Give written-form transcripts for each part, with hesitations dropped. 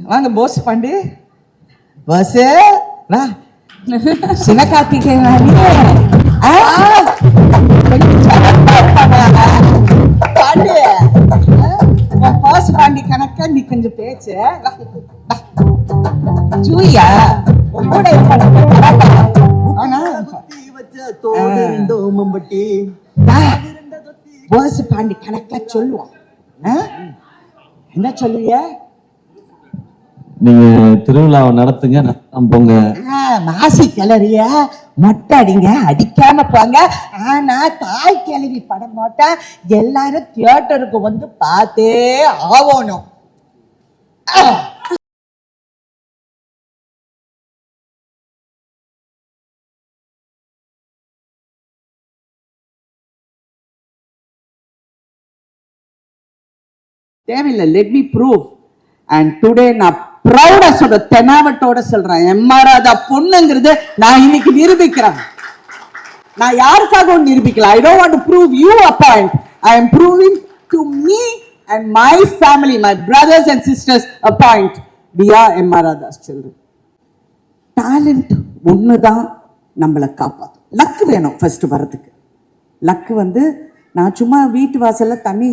வாங்க போஸ் பாண்டி. பஸ் வா. சிவகார்த்திகேயன் பாண்டி. போஸ் பாண்டி கணக்கா நீ கொஞ்சம் பேச்சு. ஜூயா கூட போஸ் பாண்டி கணக்கா சொல்லுவான். என்ன சொல்லுவிய? நீங்க திருவிழாவை நடத்துங்க, போங்க. மாசி கிளறிய மொட்டை அடிங்க, அடிக்காம போங்க. ஆனா தாய் கிளவி படம் போட்டா எல்லாரும் தியேட்டருக்கு வந்து பார்த்தே ஆகணும். தேவையில்லை. Let me prove. And today நான் ப்ரௌடா சொல்ற, தெனாவட்டோட சொல்றேன், எம்ஆராதா பொண்ணுங்கிறது நான் இன்னைக்கு நிரூபிக்கிறேன். நான் யாருக்காகவும் நிரூபிக்கல. I don't want to prove you a point. I am proving to me and my family, my brothers and sisters a point. We are எம்ஆராதாஸ் children. Talent ஒண்ணுதான் நம்மளை காப்பாற்றும். லக்கு வேணும் ஃபர்ஸ்ட் வரதுக்கு. லக்கு வந்து நான் சும்மா வீட்டு வாசல்ல தண்ணி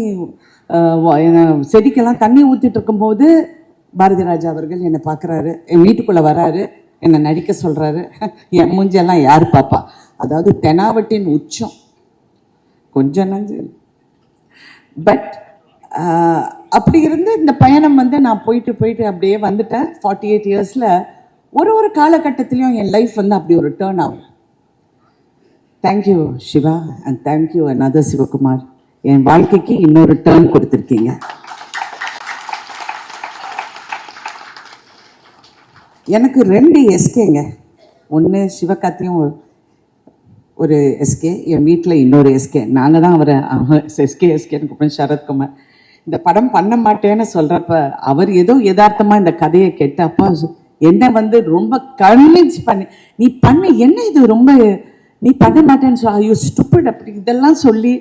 செடிக்கெல்லாம் தண்ணி ஊற்றிட்டு இருக்கும்போது பாரதி ராஜா அவர்கள் என்னை பார்க்குறாரு, என் வீட்டுக்குள்ளே வராரு, என்னை நடிக்க சொல்கிறாரு. என் மூஞ்செல்லாம் யார் பாப்பா? அதாவது தெனாவட்டின் உச்சம் கொஞ்சம் நஞ்சு. பட் அப்படி இருந்து இந்த பயணம் வந்து நான் போயிட்டு அப்படியே வந்துட்டேன். 48 இயர்ஸில் ஒரு காலகட்டத்திலையும் என் லைஃப் வந்து அப்படி ஒரு டேர்ன் ஆகும். Thank you Siva and thank you another Sivakumar. என் வாழ்க்கைக்கு இன்னொரு டேர்ன் கொடுத்துருக்கீங்க. எனக்கு 2 எஸ்கேங்க. ஒன்று சிவகார்த்தியும் ஒரு எஸ்கே, என் வீட்டில் இன்னொரு எஸ்கே. நாங்கள் தான் அவரை எஸ்கேன்னு கூப்பிடுறேன், சரத்குமார். இந்த படம் பண்ண மாட்டேன்னு சொல்கிறப்ப அவர் ஏதோ யதார்த்தமாக இந்த கதையை கேட்டப்பா என்னை வந்து ரொம்ப கன்வின்ஸ் பண்ணி, நீ பண்ண என்ன இது ரொம்ப நீ பண்ண மாட்டேன்னு யூ ஸ்டூபிட் அப்படி இதெல்லாம் சொல்லி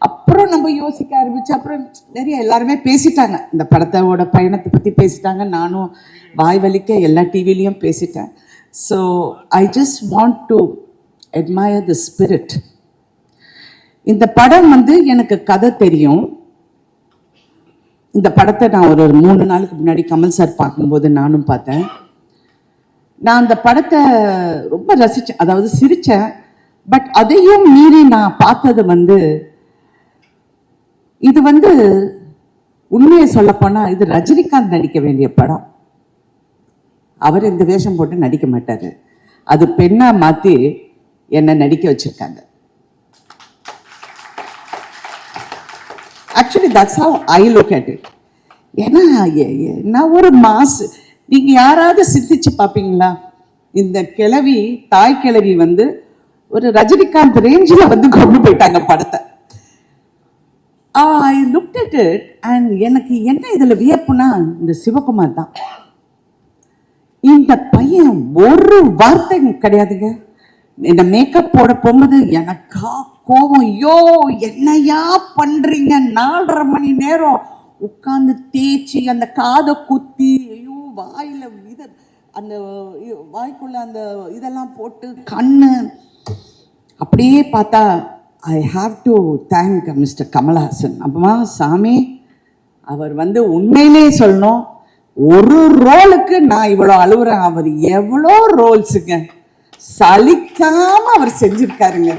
அப்புறம் நம்ம யோசிக்க ஆரம்பிச்சு. அப்புறம் நிறைய எல்லாருமே பேசிட்டாங்க, இந்த படத்தோட பயணத்தை பற்றி பேசிட்டாங்க. நானும் வாய் வலிக்க எல்லா டிவிலையும் பேசிட்டேன். So I just want to admire the spirit. இந்த படம் வந்து எனக்கு கதை தெரியும். இந்த படத்தை நான் ஒரு 3 நாளுக்கு முன்னாடி கமல் சார் பார்க்கும்போது நானும் பார்த்தேன். நான் அந்த படத்தை ரொம்ப ரசித்தேன், அதாவது சிரித்தேன். பட் அதையும் மீறி நான் பார்த்தது வந்து, இது வந்து உண்மையை சொல்லப்போனால் இது ரஜினிகாந்த் நடிக்க வேண்டிய படம். அவர் இந்த வேஷம் போட்டு நடிக்க மாட்டார். அது பெண்ணா மாற்றி என்னை நடிக்க வச்சிருக்காங்க. Actually that's how I look at it. ஏன்னா நான் ஒரு மாசு, நீங்க யாராவது சிந்திச்சு பார்ப்பீங்களா? இந்த கிழவி, தாய் கிழவி வந்து ஒரு ரஜினிகாந்த் ரேஞ்சில் வந்து கொண்டு போயிட்டாங்க படத்தை. ஐ லுக்ட் அட் இட் அண்ட் எனக்கு என்ன இதில் வியப்புனா, இந்த சிவகுமார் தான். இந்த பையன் ஒரு வார்த்தை கிடையாதுங்க. இந்த மேக்கப் போட போகும்போது எனக்கா கோவம், ஐயோ என்னையா பண்றீங்க? 4.5 மணி நேரம் உட்காந்து தேய்ச்சி அந்த காதை குத்தி, ஐயோ வாயில இது அந்த வாய்க்குள்ள அந்த இதெல்லாம் போட்டு கண்ணு அப்படியே பார்த்தா I have to thank mister Kamal Haasan. அப்பமா சாமி, அவர் வந்து உண்மையிலே சொல்லணும், ஒரு ரோலுக்கு நான் இவ்வளோ அழுவுறேன். அவர் எவ்வளோ ரோல்ஸுங்க சலிக்காம அவர் செஞ்சிருக்காருங்க.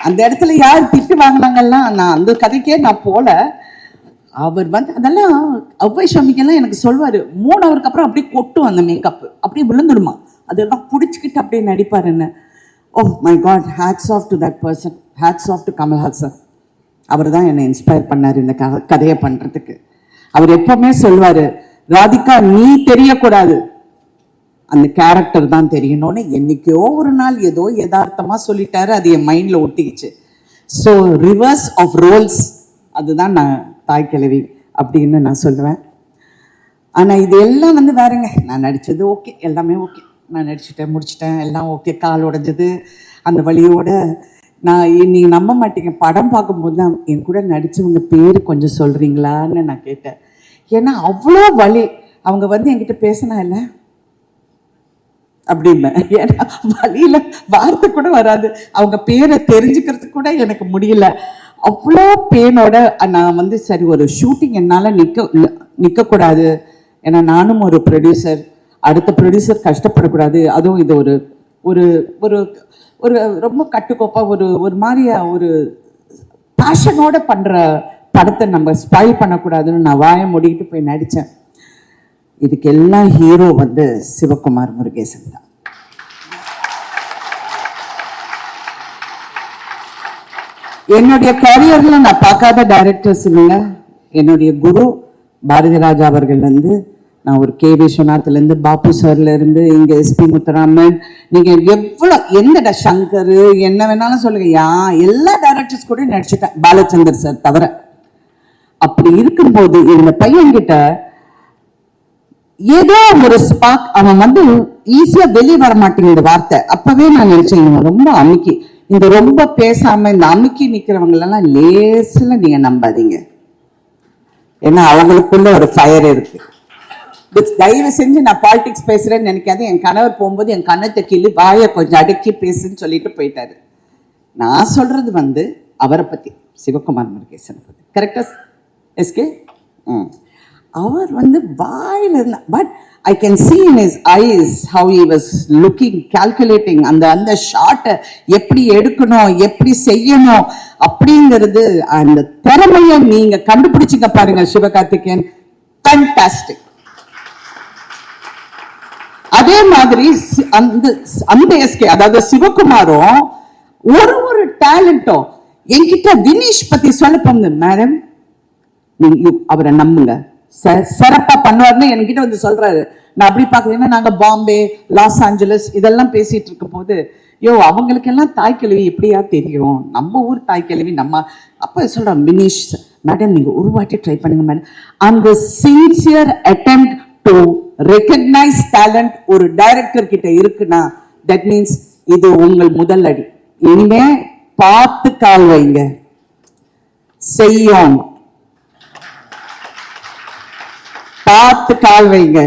அந்த இடத்துல யார் திட்டு வாங்கினாங்கலாம், நான் அந்த கதைக்கே நான் போல. அவர் வந்து அதெல்லாம் அவ்வை சாமிக்கெல்லாம் எனக்கு சொல்வார், 3 ஹவருக்கு அப்புறம் அப்படியே கொட்டும் அந்த மேக்கப், அப்படியே விழுந்துடுமா, அதெல்லாம் பிடிச்சிக்கிட்டு அப்படியே நடிப்பாருன்னு. Oh my God, hats off to that person, hats off to Kamal Haasan. அவர் தான் என்னை இன்ஸ்பயர் பண்ணார் இந்த கதையை பண்ணுறதுக்கு. அவர் எப்பவுமே சொல்வார், ராதிகா நீ தெரியக்கூடாது, அந்த கேரக்டர் தான் தெரியணும்னு. என்னைக்கோ ஒரு நாள் ஏதோ யதார்த்தமாக சொல்லிட்டாரு, அது என் மைண்டில் ஒட்டிக்கிச்சு. ஸோ ரிவர்ஸ் ஆஃப் ரோல்ஸ், அதுதான் நான் தாய் கிழவி அப்படின்னு நான் சொல்லுவேன். ஆனால் இது எல்லாம் வந்து வேறங்க. நான் நடித்தது ஓகே, எல்லாமே ஓகே, நான் நடிச்சுட்டேன், முடிச்சிட்டேன், எல்லாம் ஓகே. கால் உடைஞ்சது அந்த வழியோட நான், நீங்கள் நம்ப மாட்டீங்க, படம் பார்க்கும்போது தான் என் கூட நடித்தவங்க பேர் கொஞ்சம் சொல்கிறீங்களான்னு நான் கேட்டேன். ஏன்னா அவ்வளோ வலி. அவங்க வந்து என்கிட்ட பேசினா இல்லை அப்படின்னு. ஏன்னா வழியில வார்த்தை கூட வராது, அவங்க பேரை தெரிஞ்சுக்கிறதுக்கு கூட எனக்கு முடியல. அவ்வளோ பேனோட நான் வந்து சரி ஒரு ஷூட்டிங் என்னால் நிற்கக்கூடாது, ஏன்னா நானும் ஒரு ப்ரொடியூசர், அடுத்த ப்ரொடியூசர் கஷ்டப்படக்கூடாது. அதுவும் இது ஒரு ஒரு ஒரு ஒரு ரொம்ப கட்டுக்கோப்பாக ஒரு மாதிரியா ஒரு பேஷனோட பண்ணுற படத்தை நம்ம ஸ்பாயில் பண்ணக்கூடாதுன்னு நான் வாயை மூடிக்கிட்டு போய் நடித்தேன். இதுக்கு எல்லாம் ஹீரோ வந்து சிவகுமார் முருகேசன் தான். என்னுடைய கரியர்ல நான் பார்க்காத டைரக்டர்ஸ் இல்லைங்க. என்னுடைய குரு பாரதி ராஜா அவர்கள்லேருந்து, நான் ஒரு கே விஸ்வநாத்லேருந்து, பாபு சார்லேருந்து, இங்கே எஸ்பி முத்துராமன், நீங்கள் எவ்வளோ எந்த சங்கர் என்ன வேணாலும் சொல்லுங்க, எல்லா டைரக்டர்ஸ் கூட நடிச்சுட்டேன், பாலச்சந்தர் சார் தவிர. அப்படி இருக்கும்போது இந்த பையன்கிட்ட ஏதோ ஒரு ஸ்பார்க், அவன் வந்து ஈஸியா வெளியே வர மாட்டேங்குது வார்த்தை. அப்பவே நான் நினைச்சேன் இவன் ரொம்ப அமுக்கி, இந்த ரொம்ப பேசாம இந்த அமுக்கி நிக்கிறவங்க எல்லாம் லேசில் நீங்க நம்பாதீங்க, ஏன்னா அவங்களுக்குள்ள ஒரு ஃபயர் இருக்கு. தயவு செஞ்சு நான் பாலிடிக்ஸ் பேசுறேன்னு நினைக்காது. என் கணவர் போகும்போது என் கண்ணத்தை கிள்ளி வாயை கொஞ்சம் அடக்கி பேசுன்னு சொல்லிட்டு போயிட்டாரு. நான் சொல்றது வந்து அவரை பத்தி, சிவகுமார் முருகேசன் பத்தி. கரெக்டா எஸ்கே? அவர் வந்து வாயில இருந்தா, but I can see in his eyes how he was looking, calculating, அந்த ஷாட்டை எப்படி எடுக்கணும், எப்படி செய்யணும் அப்படிங்கிறது, அந்த திறமையை நீங்க கண்டுபிடிச்சிங்க பாருங்க சிவகார்த்திகேயன், ஃபேண்டாஸ்டிக். அதே மாதிரி அந்த எஸ்கே, அதாவது சிவகுமாரும் ஒரு டேலண்டும் என்கிட்ட தினேஷ் பத்தி சொல்ல போங்க, மேடம் நீங்க அவரை நம்புங்க, சிறப்பா பண்ணுவார்னு என்கிட்ட வந்து சொல்றாரு. நான் அப்படி பாக்குறேன்னா, நாங்க பாம்பே, லாஸ் ஏஞ்சலஸ் இதெல்லாம் பேசிட்டு இருக்கும் போது, அவங்களுக்கு எல்லாம் தாய் கிழவி எப்படியா தெரியும், நம்ம ஊர் தாய் கிழவி நம்ம. அப்ப சொல்றோம், தினேஷ் மேடம் நீங்க ஒரு வாட்டி ட்ரை பண்ணுங்க மேடம். அந்த sincere attempt to recognise talent ஒரு டைரக்டர் கிட்ட இருக்குன்னா, தட் மீன்ஸ் இது உங்கள் முதல் அடி. இனிமே பார்த்து கால் வைங்க, செய்யும், பார்த்து கால் வைங்க.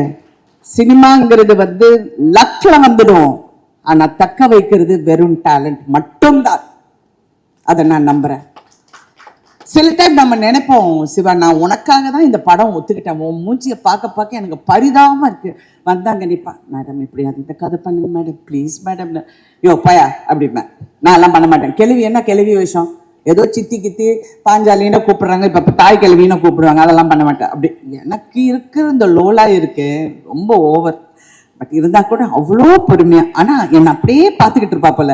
சினிமாங்கிறது வந்து லக்ல வந்துடும், ஆனா தக்க வைக்கிறது வெறும் டேலண்ட் மட்டும்தான். அதை நான் நம்புறேன். சில டைம் நம்ம நினைப்போம், சிவா நான் உனக்காக தான் இந்த படம் ஒத்துக்கிட்டேன், உன் மூஞ்சியை பார்க்க எனக்கு பரிதாபமா இருக்கு. வந்தாங்க நிப்பா, மேடம் இப்படி இந்த கதை பண்ணுங்க மேடம் ப்ளீஸ் மேடம். பயா அப்படிப்பேன், நான் எல்லாம் பண்ண மாட்டேன். கிழவி என்ன கிழவி விஷயம், ஏதோ சித்தி கித்தி பாஞ்சாலின்னு கூப்பிடுறாங்க, இப்ப தாய் கிழவின்னு கூப்பிடுவாங்க, அதெல்லாம் பண்ண மாட்டேன். அப்படி எனக்கு இருக்கிற இந்த லோலா இருக்கு ரொம்ப ஓவர். பட் இருந்தா கூட அவ்வளோ பொறுமையா, ஆனா என்னை அப்படியே பார்த்துக்கிட்டு இருப்பா போல.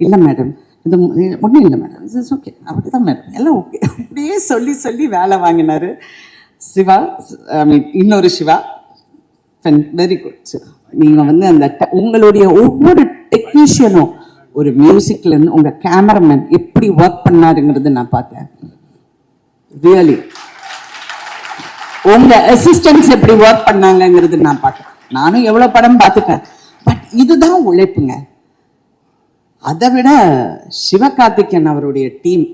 இல்லை மேடம் இது ஒன்றும் இல்லை மேடம், இட்ஸ் ஓகே, அப்படிதான் மேடம் எல்லாம் ஓகே, அப்படியே சொல்லி வேலை வாங்கினாரு சிவா. ஐ மீன் இன்னொரு சிவா, வெரி குட் சிவா. நீங்க வந்து அந்த உங்களுடைய ஒவ்வொரு டெக்னீஷியனும், ஒரு மியூசிக்ல இருந்து உங்க கேமராமேன் எப்படி ஒர்க் பண்ணாருங்கிறது நான் பார்த்தேன். ரியலி உங்க அசிஸ்டன்ஸ் எப்படி ஒர்க் பண்ணாங்கிறது நான் பார்த்தேன். நானும் எவ்வளவு படம் பார்த்துட்டேன், பட் இதுதான் உழைப்புங்க. அதை விட சிவகார்த்திகேயன் அவருடைய டீம்,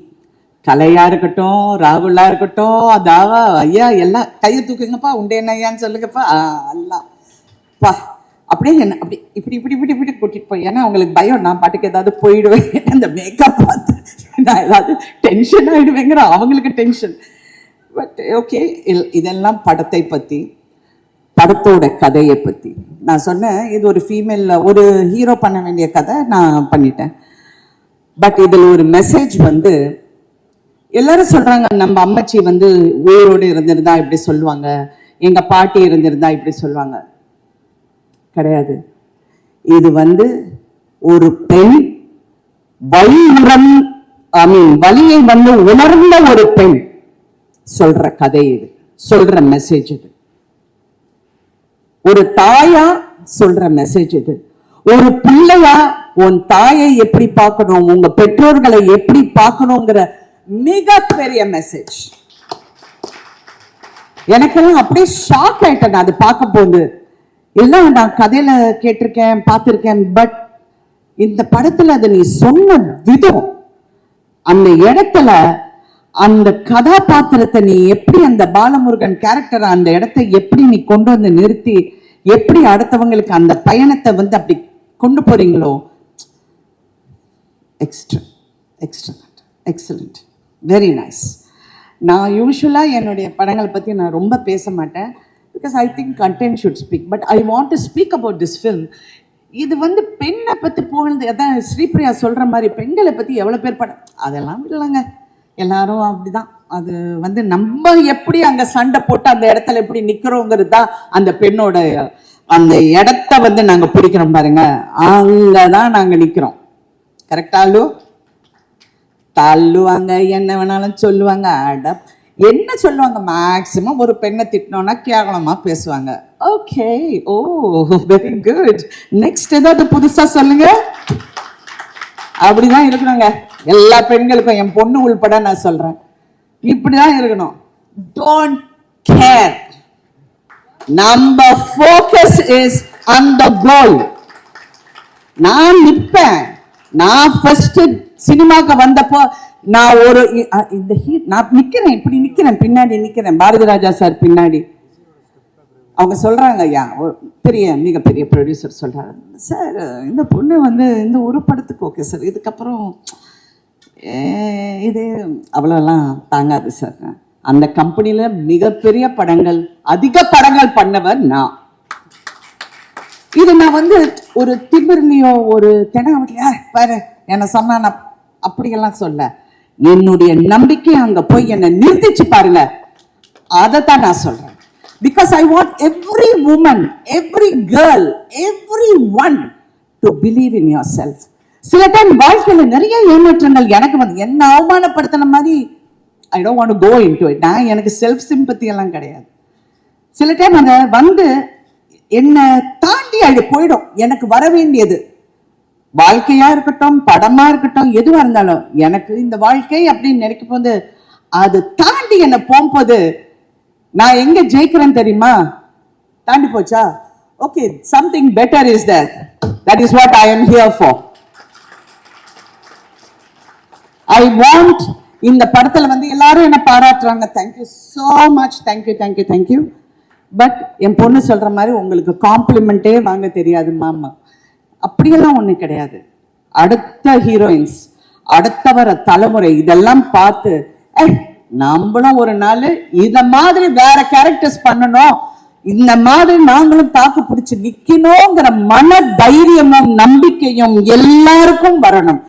கலையா இருக்கட்டும், ராகுலா இருக்கட்டும், அதாவா ஐயா எல்லாம் கையை தூக்குங்கப்பா, உண்டே ஐயான்னு சொல்லுங்கப்பா, எல்லாம் பா அப்படியே என்ன அப்படி இப்படி இப்படி இப்படி இப்படி கூட்டிட்டு போய், ஏன்னா அவங்களுக்கு பயம் நான் பாட்டுக்கு ஏதாவது போயிடுவேன், அந்த மேக்கப் பார்த்து நான் ஏதாவது டென்ஷன் ஆயிடுவேங்கிற அவங்களுக்கு டென்ஷன். பட் ஓகே, இதெல்லாம் படத்தை பத்தி, படத்தோட கதையை பத்தி நான் சொன்னேன். இது ஒரு ஃபீமேல், ஒரு ஹீரோ பண்ண வேண்டிய கதை நான் பண்ணிட்டேன். பட் இதில் ஒரு மெசேஜ் வந்து, எல்லாரும் சொல்றாங்க நம்ம அம்மச்சி வந்து உயிரோடு இருந்திருந்தா இப்படி சொல்லுவாங்க, எங்க பாட்டி இருந்திருந்தா இப்படி சொல்லுவாங்க. கிடையாது. இது வந்து ஒரு பெண் வலியை வந்து உணர்ந்த ஒரு பெண் சொல்ற கதை, இது சொல்ற மெசேஜ், இது ஒரு தாயா சொல்ற மெசேஜ், இது ஒரு பிள்ளையா உன் தாயை எப்படி பார்க்கணும், உங்க பெற்றோர்களை எப்படி பார்க்கணுங்கிற மிகப்பெரிய மெசேஜ். எனக்கெல்லாம் அப்படியே ஷாக் ஆயிட்டேன் அது பார்க்க போது. எல்லாம் நான் கதையில கேட்டிருக்கேன், பார்த்திருக்கேன், பட் இந்த படத்துல அதை நீ சொன்ன விதம், அந்த இடத்துல அந்த கதாபாத்திரத்தை நீ எப்படி அந்த பாலமுருகன் கேரக்டர் அந்த இடத்தை எப்படி நீ கொண்டு வந்து நிறுத்தி எப்படி அடுத்தவங்களுக்கு அந்த பயணத்தை வந்து அப்படி கொண்டு போறீங்களோ, எக்ஸலண்ட், வெரி நைஸ். நான் யூஸ்வலாக என்னுடைய படங்களை பற்றி நான் ரொம்ப பேச மாட்டேன், because I think content should speak, but I want to speak about this film. இது வந்து பெண்ணை பற்றி புகழ்ந்து, அதான் ஸ்ரீபிரியா சொல்கிற மாதிரி பெண்களை பற்றி எவ்வளோ பேர் படம், அதெல்லாம் இல்லைங்க, எல்லாரும் அப்படிதான். அது வந்து நம்ம எப்படி அங்கே சண்டை போட்டு அந்த இடத்துல எப்படி நிற்கிறோங்கிறது தான் அந்த பெண்ணோட அந்த இடத்த வந்து நாங்கள் பிடிக்கிறோம் பாருங்க, அங்கே தான் நாங்கள் நிற்கிறோம். கரெக்டாலு தள்ளுவாங்க, என்ன வேணாலும் சொல்லுவாங்க, என்ன சொல்லுவாங்க, மேக்சிமம் ஒரு பெண்ணை திட்டினோன்னா கேவலமா பேசுவாங்க. ஓகே, ஓ வெரி குட், நெக்ஸ்ட் ஏதாவது புதுசா சொல்லுங்க. அப்படிதான் இருக்கணுங்க எல்லா பெண்களுக்கும், என் பொண்ணு உள்பட நான் சொல்றேன், இப்படிதான் இருக்கணும். டோன்ட் கேர், நம்ம ஃபோக்கஸ் இஸ் ஆன் தி கோல். நான் நிற்பேன். நான் ஃபர்ஸ்ட் சினிமாக்கு வந்தப்போ நான் ஒரு இந்த நான் நிக்கிறேன், இப்படி நிக்கிறேன், பின்னாடி நிக்கிறேன், பாரதி ராஜா சார் பின்னாடி. அவங்க சொல்றாங்க, ஐயா பெரிய மிகப்பெரிய ப்ரொடியூசர் சொல்றாரு, சார் இந்த பொண்ணு வந்து இந்த ஒரு படத்துக்கு ஓகே சார், இதுக்கப்புறம் இது அவ்வளோலாம் தாங்காது சார். அந்த கம்பெனியில மிகப்பெரிய படங்கள், அதிக படங்கள் பண்ணவர் நான். இது நான் வந்து ஒரு திமிர்லையோ ஒரு தெனாவட்டிலையோ பாரு என்ன சொன்னா நான் அப்படியெல்லாம் சொல்ல, என்னுடைய நம்பிக்கை அங்க போய் என்னை நிறுத்திச்சு பாருங்க, அதைத்தான் நான் சொல்றேன். Because I want every woman, every girl, every one to believe in yourself. சில டைம் வாழ்க்கையில நிறைய ஏமாற்றங்கள் எனக்கு வந்து என்ன அவமானப்படுத்தின மாதிரி, I don't want to go into it. நான் எனக்கு செல்ஃப் சிம்பத்தி எல்லாம் கிடையாது. சில டைம் அதை வந்து என்னை தாண்டி அது போயிடும். எனக்கு வர வேண்டியது வாழ்க்கையா இருக்கட்டும், படமா இருக்கட்டும், எதுவா இருந்தாலும் எனக்கு இந்த வாழ்க்கை அப்படின்னு நினைக்கும் போது அது தாண்டி என்ன போகும்போது நான் எங்க ஜெயிக்கிறேன் தெரியுமா? தாண்டி போச்சா, okay, something better is there. That is what I am here for. I want, இந்த படத்துல வந்து எல்லாரும் என்ன பாராட்டுறாங்க, thank you so much, thank you. But என் பொண்ணு சொல்ற மாதிரி உங்களுக்கு காம்ப்ளிமெண்டே வாங்க தெரியாது மாமா, அப்படியெல்லாம் ஒண்ணு கிடையாது. அடுத்த ஹீரோயின்ஸ், அடுத்த வர தலைமுறை இதெல்லாம் பார்த்து நம்மளும் ஒரு நாள் இத மாதிரி வேற கேரக்டர்ஸ் பண்ணணும், இந்த மாதிரி நாங்களும் தாக்கு பிடிச்சு நிக்கணுங்கிற மன தைரியமும் நம்பிக்கையும் எல்லாருக்கும் வரணும்.